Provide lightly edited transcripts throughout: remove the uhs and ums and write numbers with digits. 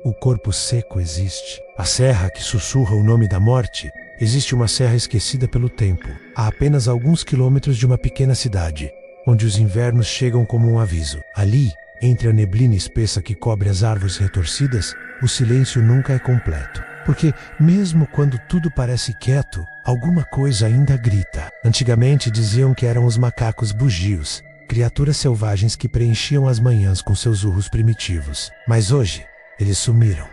O corpo seco existe. A serra que sussurra o nome da morte. Existe uma serra esquecida pelo tempo, a apenas alguns quilômetros de uma pequena cidade, onde os invernos chegam como um aviso. Ali, entre a neblina espessa que cobre as árvores retorcidas, o silêncio nunca é completo. Porque, mesmo quando tudo parece quieto, alguma coisa ainda grita. Antigamente diziam que eram os macacos bugios, criaturas selvagens que preenchiam as manhãs com seus urros primitivos. Mas hoje, eles sumiram.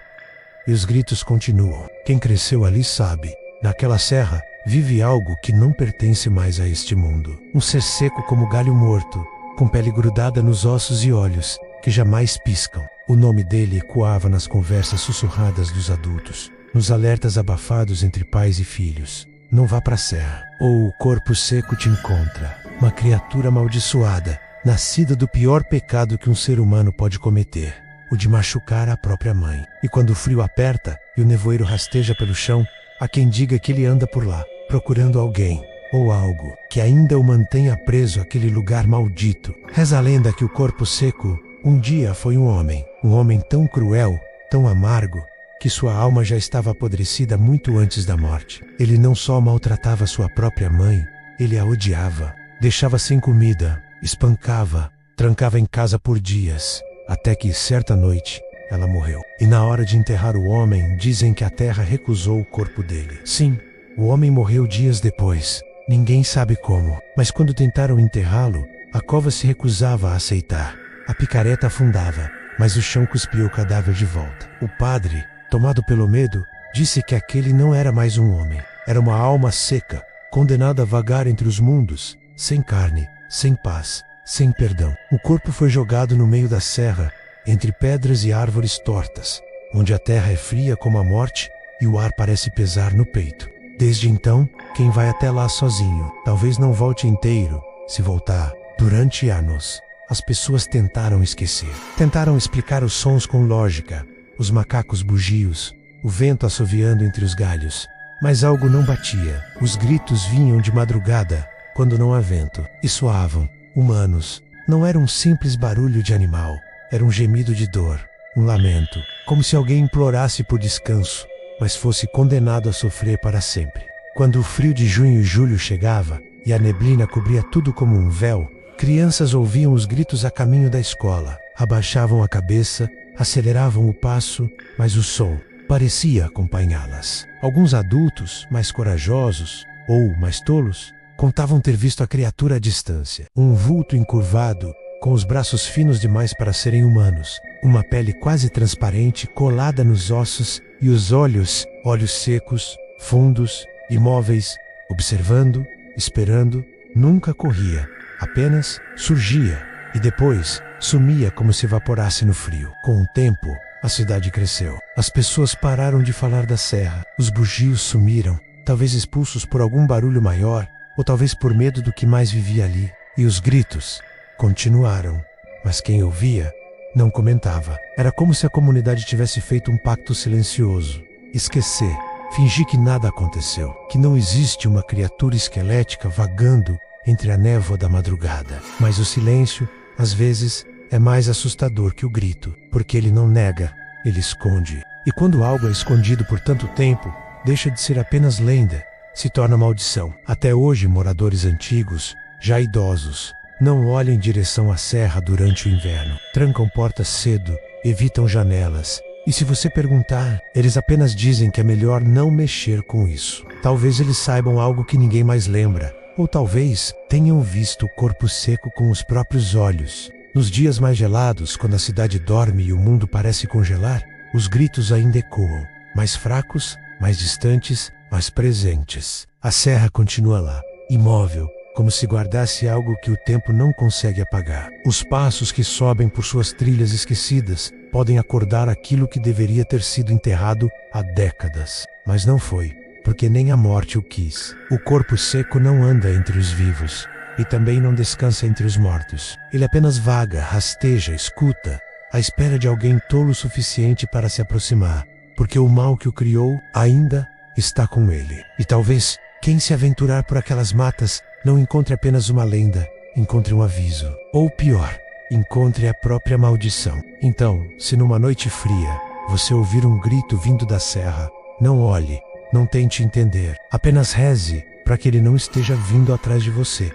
E os gritos continuam. Quem cresceu ali sabe. Naquela serra, vive algo que não pertence mais a este mundo. Um ser seco como galho morto, com pele grudada nos ossos e olhos, que jamais piscam. O nome dele ecoava nas conversas sussurradas dos adultos, nos alertas abafados entre pais e filhos. Não vá para a serra, ou o corpo seco te encontra. Uma criatura amaldiçoada, nascida do pior pecado que um ser humano pode cometer, o de machucar a própria mãe. E quando o frio aperta e o nevoeiro rasteja pelo chão, há quem diga que ele anda por lá, procurando alguém ou algo que ainda o mantenha preso àquele lugar maldito. Reza a lenda que o corpo seco um dia foi um homem tão cruel, tão amargo, que sua alma já estava apodrecida muito antes da morte. Ele não só maltratava sua própria mãe, ele a odiava, deixava sem comida, espancava, trancava em casa por dias, até que, certa noite, ela morreu. E na hora de enterrar o homem, dizem que a terra recusou o corpo dele. Sim, o homem morreu dias depois. Ninguém sabe como. Mas quando tentaram enterrá-lo, a cova se recusava a aceitar. A picareta afundava, mas o chão cuspiu o cadáver de volta. O padre, tomado pelo medo, disse que aquele não era mais um homem. Era uma alma seca, condenada a vagar entre os mundos, sem carne, sem paz, sem perdão. O corpo foi jogado no meio da serra, entre pedras e árvores tortas, onde a terra é fria como a morte e o ar parece pesar no peito. Desde então, quem vai até lá sozinho, talvez não volte inteiro. Se voltar, durante anos, as pessoas tentaram esquecer. Tentaram explicar os sons com lógica, os macacos bugios, o vento assoviando entre os galhos. Mas algo não batia. Os gritos vinham de madrugada, quando não há vento, e soavam, humanos. Não era um simples barulho de animal. Era um gemido de dor, um lamento, como se alguém implorasse por descanso, mas fosse condenado a sofrer para sempre. Quando o frio de junho e julho chegava, e a neblina cobria tudo como um véu, crianças ouviam os gritos a caminho da escola, abaixavam a cabeça, aceleravam o passo, mas o som parecia acompanhá-las. Alguns adultos, mais corajosos, ou mais tolos, contavam ter visto a criatura à distância, um vulto encurvado, com os braços finos demais para serem humanos, uma pele quase transparente colada nos ossos e os olhos secos, fundos, imóveis, observando, esperando. Nunca corria, apenas surgia e depois sumia como se evaporasse no frio. Com o tempo, a cidade cresceu. As pessoas pararam de falar da serra, os bugios sumiram, talvez expulsos por algum barulho maior, ou talvez por medo do que mais vivia ali, e os gritos continuaram, mas quem ouvia não comentava. Era como se a comunidade tivesse feito um pacto silencioso. Esquecer, fingir que nada aconteceu, que não existe uma criatura esquelética vagando entre a névoa da madrugada. Mas o silêncio, às vezes, é mais assustador que o grito, porque ele não nega, ele esconde. E quando algo é escondido por tanto tempo, deixa de ser apenas lenda, se torna maldição. Até hoje, moradores antigos, já idosos, não olham em direção à serra durante o inverno. Trancam portas cedo, evitam janelas. E se você perguntar, eles apenas dizem que é melhor não mexer com isso. Talvez eles saibam algo que ninguém mais lembra. Ou talvez tenham visto o corpo seco com os próprios olhos. Nos dias mais gelados, quando a cidade dorme e o mundo parece congelar, os gritos ainda ecoam. Mais fracos, mais distantes, mais presentes. A serra continua lá, imóvel, como se guardasse algo que o tempo não consegue apagar. Os passos que sobem por suas trilhas esquecidas podem acordar aquilo que deveria ter sido enterrado há décadas. Mas não foi, porque nem a morte o quis. O corpo seco não anda entre os vivos, e também não descansa entre os mortos. Ele apenas vaga, rasteja, escuta, à espera de alguém tolo o suficiente para se aproximar, porque o mal que o criou ainda está com ele. E talvez quem se aventurar por aquelas matas não encontre apenas uma lenda, encontre um aviso. Ou pior, encontre a própria maldição. Então, se numa noite fria, você ouvir um grito vindo da serra, não olhe, não tente entender, apenas reze para que ele não esteja vindo atrás de você.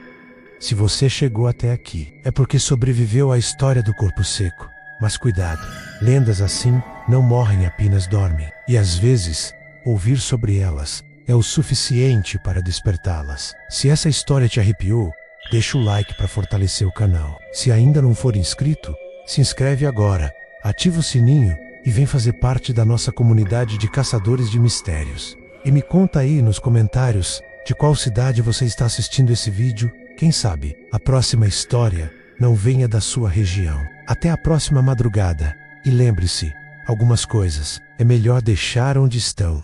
Se você chegou até aqui, é porque sobreviveu à história do corpo seco. Mas cuidado, lendas assim não morrem, apenas dormem. E às vezes, ouvir sobre elas é o suficiente para despertá-las. Se essa história te arrepiou, deixa o like para fortalecer o canal. Se ainda não for inscrito, se inscreve agora, ativa o sininho e vem fazer parte da nossa comunidade de caçadores de mistérios. E me conta aí nos comentários de qual cidade você está assistindo esse vídeo. Quem sabe a próxima história não venha da sua região. Até a próxima madrugada. E lembre-se, algumas coisas é melhor deixar onde estão.